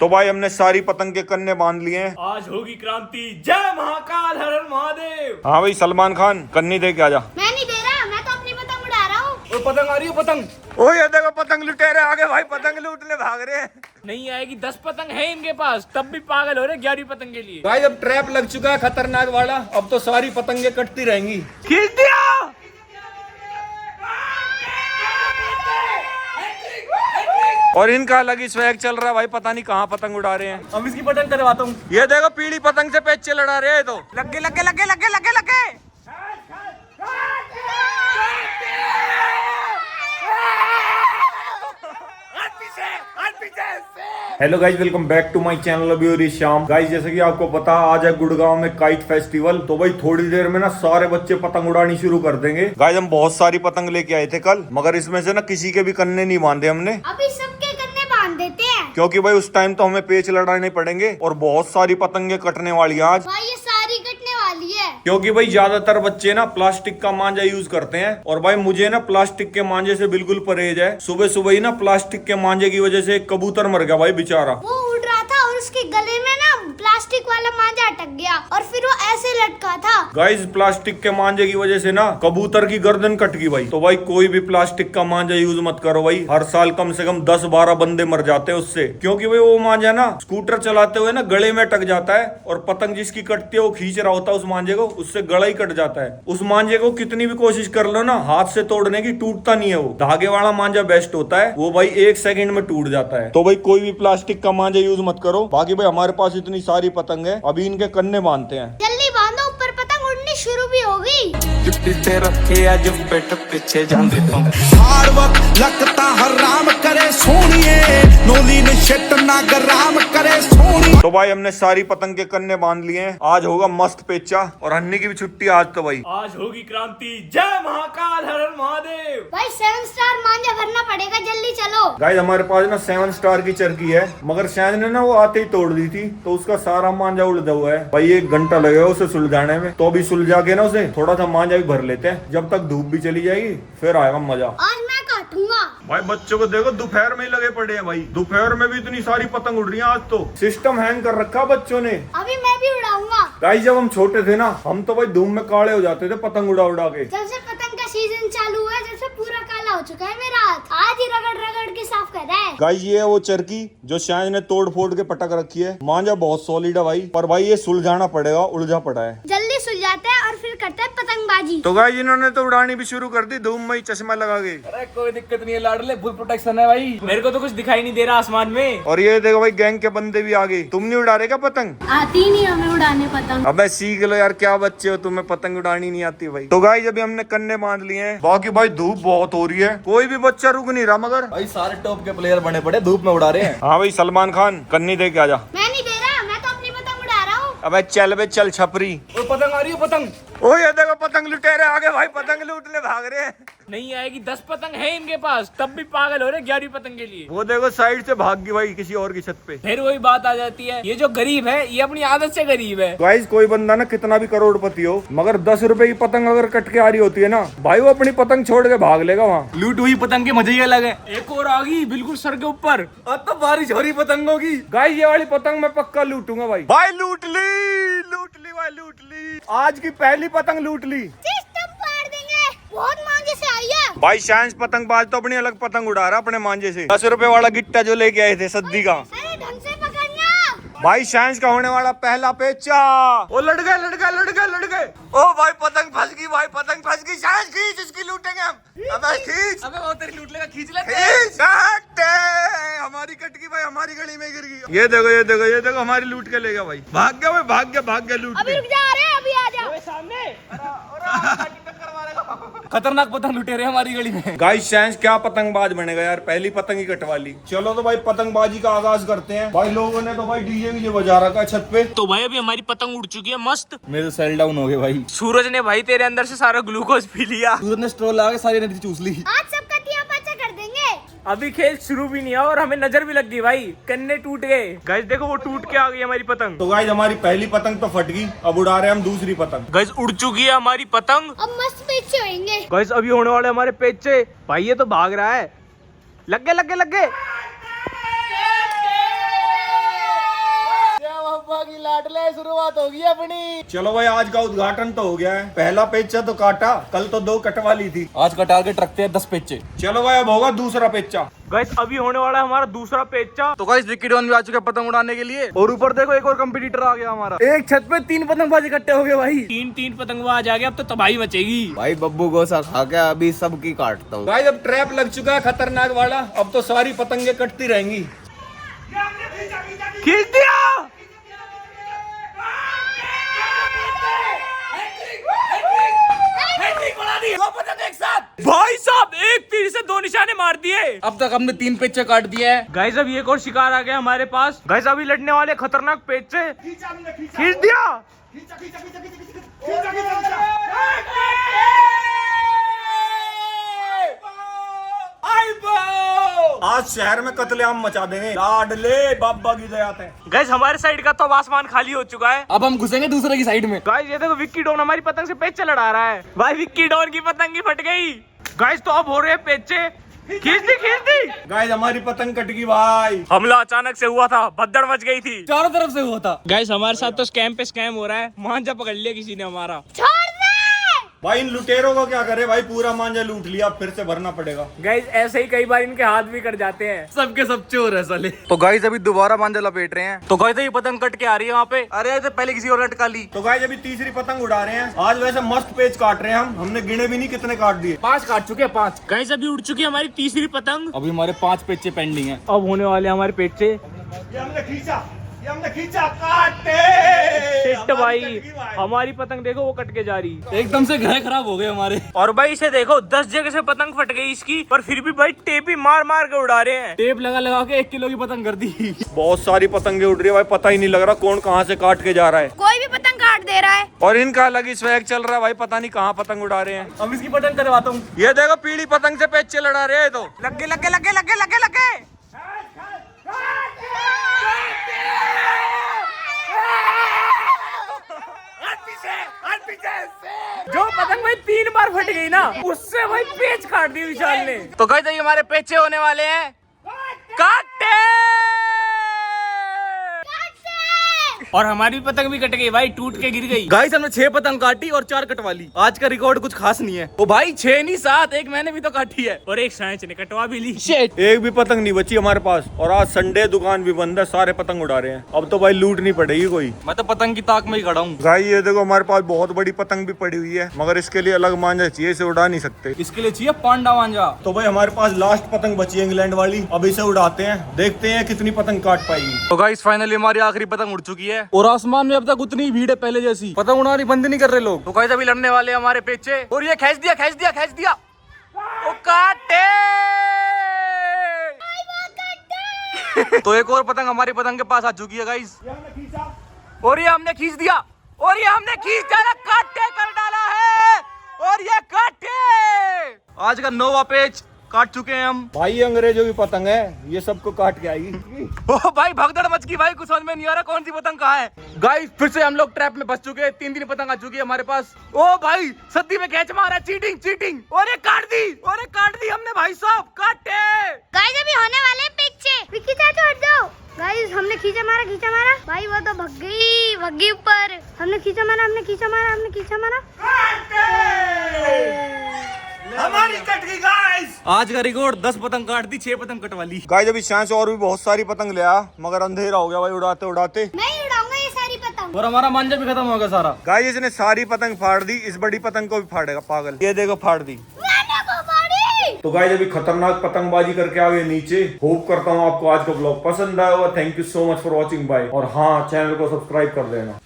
तो भाई हमने सारी पतंग के कन्ने बांध लिए हैं। आज होगी क्रांति, जय महाकाल, हर हर महादेव। हाँ भाई सलमान खान कन्नी दे के आजा। मैं नहीं दे रहा, मैं तो अपनी पतंग उड़ा रहा हूँ। और पतंग आ रही है, पतंग। ओ ये देखो पतंग लुटेरे आगे भाई, पतंग लूटने भाग रहे हैं। नहीं आएगी, 10 पतंग है इनके पास, तब भी पागल हो रहे 11वीं पतंग के लिए। भाई अब ट्रैप लग चुका है खतरनाक वाला, अब तो सारी पतंगे कटती रहेंगी। खींच दिया। और इनका अलग ही स्वैग चल रहा है भाई, पता नहीं कहाँ पतंग उड़ा रहे हैं। अब इसकी पतंग करवाता हूँ। ये देखो पीली पतंग से पेचे लड़ा रहे हैं। तो लगे लगे लगे लगे लगे लगे। Hello guys, welcome back to my channel. अभी हो रही शाम गाइज, जैसे कि आपको पता आज है गुड़गांव में काइट फेस्टिवल। तो भाई थोड़ी देर में ना सारे बच्चे पतंग उड़ानी शुरू कर देंगे। गाइज हम बहुत सारी पतंग लेके आए थे कल, मगर इसमें से ना किसी के भी कन्ने नहीं बांधे हमने। अभी सबके कन्ने बांध देते हैं, क्योंकि भाई उस टाइम तो हमें पेच लड़ाने पड़ेंगे और बहुत सारी पतंगे कटने वाली है आज। भाई ये सारी कटने वाली है। क्योंकि भाई ज्यादातर बच्चे ना प्लास्टिक का मांझा यूज करते हैं, और भाई मुझे ना प्लास्टिक के मांझे से बिल्कुल परहेज है। सुबह सुबह ही ना प्लास्टिक के मांझे की वजह से एक कबूतर मर गया भाई बेचारा। वो उड़ रहा था और उसके गले में ना प्लास्टिक वाला मांझा अटक गया और फिर वो ऐसे लटका था। गाइस प्लास्टिक के मांझे की वजह से ना कबूतर की गर्दन कट गई भाई। तो भाई कोई भी प्लास्टिक का मांझा यूज मत करो भाई, हर साल कम से कम 10-12 बंदे मर जाते हैं उससे। क्योंकि भाई वो मांझा ना स्कूटर चलाते हुए ना गले में अटक जाता है, और पतंग जिसकी कटती है वो खींच रहा होता है उस मांझे को, उससे गला ही कट जाता है। उस मांझे को कितनी भी कोशिश कर लो ना हाथ से तोड़ने की, टूटता नहीं है वो। धागे वाला मांझा बेस्ट होता है, वो भाई 1 सेकंड में टूट जाता है। तो भाई कोई भी प्लास्टिक का मांझा यूज मत करो। बाकी भाई हमारे पास इतनी सारी पतंग है, अभी इनके कन्ने बांधते हैं। जल्दी बांधो, ऊपर पतंग उड़नी शुरू भी होगी। जुट्टी ते रखे अज पेट पिछे जांदे तो हार्ड वर्क लगता हराम करे सोनिए, नोली ने शिट ना गराम करे सोनी। तो भाई हमने सारी पतंग के कन्ने बांध लिए हैं। आज होगा मस्त पेचा, और हन्नी की भी छुट्टी आज। तो भाई आज होगी क्रांति, जय महाकाल, हर हर महादेव। भाई 7 स्टार मांझा भरना पड़ेगा, जल्दी चलो। गाइस हमारे पास ना 7 स्टार की चरखी है, मगर शायद ने ना वो आते ही तोड़ दी थी, तो उसका सारा मांझा उलझा हुआ है भाई। 1 घंटा लगेगा उसे सुलझाने में। तो अभी सुलझा के ना उसे थोड़ा सा मांझा भी भर लेते हैं, जब तक धूप भी चली जाएगी फिर आएगा मजा। आज मैं काटूंगा। भाई बच्चों को देखो दोपहर में ही लगे पड़े हैं भाई, दोपहर में भी इतनी सारी पतंग उड़ रही है। आज तो सिस्टम हैंग कर रखा बच्चों ने। अभी मैं भी उड़ाऊंगा। गाइस जब हम छोटे थे ना, हम तो भाई धूम में काले हो जाते थे पतंग उड़ा उड़ा के। जब से पतंग का सीजन चालू हुआ है, जब से पूरा काला हो चुका है मेरा हाथ। आज ही रगड़ रगड़ के साफ कर रहा है। गाइस ये है वो चरखी जो शायद ने तोड़ फोड़ के पटक रखी है। मांझा बहुत सॉलिड है भाई, पर भाई ये सुलझाना पड़ेगा, उलझा पड़ा है। जल्दी सुलझाते हैं और फिर करते हैं पतंगबाजी। तो गाइस इन्होंने तो उड़ानी भी शुरू कर दी धूम में ही, चश्मा लगा के। अरे कोई दिक्कत नहीं है लाडले, फुल प्रोटेक्शन है भाई। मेरे को तो कुछ दिखाई नहीं दे रहा आसमान में। और ये देखो भाई गैंग के बंदे भी आ गए। तुम नहीं उड़ा रहे क्या पतंग? आती नहीं हमें उड़ाने पतंग। अबे सीख लो यार, क्या बच्चे हो, तुम्हें पतंग उड़ानी नहीं आती भाई। तो गाइस अभी हमने कन्ने बांध लिए हैं। बाकी भाई धूप बहुत हो रही है, कोई भी बच्चा रुक नहीं रहा, मगर भाई सारे टॉप के प्लेयर बने पड़े, धूप में उड़ा रहे हैं। हाँ भाई सलमान खान कन्नी दे के आजा। मैं नहीं दे रहा, मैं तो अपनी पतंग उड़ा रहा हूँ। अबे चल बे चल छपरी। और पतंग आ रही है, पतंग। ओ ये देखो पतंग लुटेरे आगे भाई, पतंग लूटने भाग रहे हैं। नहीं आएगी, 10 पतंग है इनके पास, तब भी पागल हो रहे 11वीं पतंग के लिए। वो देखो साइड से भाग गई भाई किसी और की छत पे। फिर वही बात आ जाती है, ये जो गरीब है ये अपनी आदत से गरीब है। गाइस कोई बंदा ना कितना भी करोड़पति हो, मगर 10 रुपए की पतंग अगर कट के आ रही होती है ना भाई, वो अपनी पतंग छोड़ के भाग लेगा वहाँ। लूट हुई पतंग के मजे ही अलग है। एक और आ गई बिल्कुल सर के ऊपर, अब तो बारिश हो रही पतंग होगी। गाइस ये वाली पतंग मैं पक्का लूटूंगा भाई। भाई लूट ली भाई, लूट ली। आज की पहली पतंग लूट ली। सिस्टम फाड़ देंगे, बहुत मांझे से आई है। भाई साइंस पतंगबाज तो अपनी अलग पतंग उड़ा रहा अपने मांझे से। 10 रुपए वाला गिट्टा जो लेके आए थे सद्दी का। अरे ढंग से पकड़ना। भाई साइंस का होने वाला पहला पेचा। ओ लड़ गए लड़ गए लड़ गए लड़ गए। ओ भाई पतंग फंस गई भाई, पतंग फंस गई। साइंस खींच, इसकी लूटेंगे हम। अबे खींच। अबे वो तेरी लूट लेगा, खींच ले। खींच। हमारी कट गई भाई, हमारी गली में गिर गई। ये देखो ये देखो ये देखो, हमारी लूट के ले गया भाई। भाग गया भाई, भाग गया लूट अभी के। रुक जा, अरे अभी आ जा। सामने खतरनाक पतंग लुटे रहे हमारी गली में। गाइस साइंस क्या पतंगबाज बनेगा यार, पहली पतंग ही कटवा ली। चलो तो भाई पतंगबाजी का आगाज करते हैं। भाई लोगों ने तो भाई डीजे भी बजा रखा है छत पे। तो भाई अभी हमारी पतंग उड़ चुकी है मस्त। मेरे तो सेल डाउन हो गए भाई। सूरज ने भाई तेरे अंदर से सारा ग्लूकोज पी लिया। सूरज ने स्ट्रॉ लगा के सारी एनर्जी चूस ली। आज सबका दिया पाचा कर देंगे। अभी खेल शुरू भी नहीं हुआ और हमें नजर भी लग गई भाई, कन्ने टूट गए। गाइस देखो वो टूट के आ गई हमारी पतंग। तो गाइस हमारी पहली पतंग तो फट गई, अब उड़ा रहे हैं हम दूसरी पतंग। गाइस उड़ चुकी है हमारी पतंग। अब मस्त पीछे होंगे। गाइस अभी होने वाले हमारे पेचे। भाई ये तो भाग रहा है, लग गए लग गए लग गए। काट ले, शुरुआत होगी अपनी। चलो भाई आज का उद्घाटन तो हो गया है। पहला पेचा तो काटा, कल तो 2 कटवा ली थी। आज का टारगेट रखते हैं 10 पेचे। चलो भाई अब होगा दूसरा पेचा। गाइस अभी होने वाला है हमारा दूसरा पेचा। तो गाइस विक्की डॉन भी आ चुके हैं पतंग उड़ाने के लिए, और ऊपर देखो एक और कंपटीटर आ गया हमारा। एक छत पे 3 पतंगबाज इकट्ठे हो गए भाई। 3 पतंगबाज आ गए, अब तो तबाही मचेगी भाई बब्बू गोसा खा के अभी सबकी काटता हूँ। भाई अब ट्रैप लग चुका है खतरनाक वाला, अब तो सारी पतंगे कटती रहेंगी। खींच दिया। भाई साहब एक तीर से 2 निशाने मार दिए। अब तक हमने 3 पेचे काट दिए हैं। गाइस अब एक और शिकार आ गया हमारे पास। गाइस अभी लड़ने वाले खतरनाक पेचे। खींच दिया। आज शहर में कत्लेआम मचा देंगे, लाडले बाबा की दया है। गाइस हमारे साइड का तो अब आसमान खाली हो चुका है। अब हम घुसेंगे दूसरे की साइड में। गाइस ये देखो विक्की डॉन हमारी पतंग से पेचे लड़ा रहा है। भाई विक्की डॉन की पतंग ही फट गई। गाइस तो अब हो रहे हैं पेचे। खींच दी। गाइस हमारी पतंग कट गई भाई। हमला अचानक से हुआ था, भद्दड़ मच गई थी। चारों तरफ से हुआ था। गाइस हमारे साथ तो स्कैम पे स्कैम हो रहा है। मांझा पकड़ लिया किसी ने हमारा। भाई इन लुटेरों को क्या करे भाई, पूरा मांझा लूट लिया, फिर से भरना पड़ेगा। गाइस ऐसे ही कई बार इनके हाथ भी कट जाते हैं। सबके सब चोर है साले। तो गाइस अभी दोबारा मांझा लपेट रहे हैं। तो गाइस ये पतंग कट के आ रही है वहाँ पे। अरे ऐसे पहले किसी और लटका ली। तो गाइस अभी तीसरी पतंग उड़ा रहे हैं। आज वैसे मस्त पेच काट रहे हैं हमने गिने भी नहीं कितने काट दिए। 5 काट चुके हैं 5। गाइस अभी उड़ चुकी है हमारी तीसरी पतंग। अभी हमारे 5 पेचे पेंडिंग हैं। अब होने वाले हमारे पेचे। ये हमने खींचा काटे। शिट भाई हमारी पतंग देखो वो कट के जा रही। एकदम से ग्रह खराब हो गए हमारे। और भाई इसे देखो 10 जगह से पतंग फट गई इसकी, पर फिर भी भाई टेप ही मार मार के उड़ा रहे हैं। टेप लगा के 1 किलो की पतंग कर दी। बहुत सारी पतंगे उड़ रही है भाई, पता ही नहीं लग रहा कौन कहाँ से काट के जा रहा है। कोई भी पतंग काट दे रहा है। और इनका अलग ही स्वैग चल रहा है भाई, पता नहीं कहाँ पतंग उड़ा रहे हैं। अब इसकी पतंग करवाता हूँ। ये देखो पीली पतंग से पेचे लड़ा रहे हैं। तो लगे लगे लगे लगे लगे लगे। जो पतंग भाई 3 बार फट गई ना, उससे भाई पेच काट दी विशाल ने। तो गाइस ये हमारे पेचे होने वाले हैं काटे। और हमारी पतंग भी कट गई भाई, टूट के गिर गई। गाइस हमने 6 पतंग काटी और 4 कटवा ली। आज का रिकॉर्ड कुछ खास नहीं है। ओ भाई 6 नहीं 7, एक मैंने भी तो काटी है। और एक सांच ने कटवा भी ली। एक भी पतंग नहीं बची हमारे पास। और आज संडे, दुकान भी बंद है, सारे पतंग उड़ा रहे हैं। अब तो भाई लूट नहीं पड़ेगी कोई। मैं तो पतंग की ताक में ही खड़ा हूँ। भाई ये देखो हमारे पास बहुत बड़ी पतंग भी पड़ी हुई है, मगर इसके लिए अलग मांझा चाहिए, इसे उड़ा नहीं सकते। इसके लिए चाहिए पांडा मांझा। तो भाई हमारे पास लास्ट पतंग बची है इंग्लैंड वाली, अब इसे उड़ाते हैं, देखते हैं कितनी पतंग काट पाएगी। तो गाइस फाइनली हमारी आखिरी पतंग उड़ चुकी है और आसमान में अब तक उतनी भीड़ है पहले जैसी। पतंग उड़ानी बंद नहीं कर रहे लोग। तो गाइस अभी लड़ने वाले हैं हमारे पेचे। और ये खींच दिया। ओ काटे। तो एक और पतंग हमारी पतंग के पास आ चुकी है गाइस। और ये हमने खींच दिया। काटे कर डाला है। और ये काटे। आज का 9वां पेच काट चुके हैं हम। भाई ये अंग्रेजों की पतंग है, ये सबको काट के आएगी। ओ भाई भगदड़ मच गई भाई, कुछ समझ में नहीं आ रहा कौन सी पतंग कहाँ है। गाइस फिर से हम लोग ट्रैप में फंस चुके हैं। 3 पतंग आ चुकी है हमारे पास। ओ भाई सद्दी में कैच मारा, चीटिंग। और ये काट दी हमने भाई साहब, काटे। गाइस अभी होने वाले हैं पिक्चर। विक्की चाचा हट जाओ। गाइस हमने खींचा मारा। भाई वो तो भग गई ऊपर। हमने खींचा मारा। हमारी कट गई गाइस। आज का रिकॉर्ड 10 पतंग काट दी, 6 पतंग कटवा ली। गाइस अभी सांस और भी बहुत सारी पतंग ले आया, मगर अंधेरा हो गया भाई उड़ाते। मैं ही उड़ाऊंगा ये सारी पतंग। और हमारा मांझा भी खत्म हो गया सारा। गाइस इसने सारी पतंग फाड़ दी, इस बड़ी पतंग को भी फाड़ेगा पागल। ये देखो फाड़ दी। मैंने वो फाड़ी। तो गाइस अभी खतरनाक पतंगबाजी करके आ गए नीचे। होप करता हूँ आपको आज का ब्लॉग पसंद आया होगा। Thank you so much for watching bye. और हाँ, चैनल को सब्सक्राइब कर देना।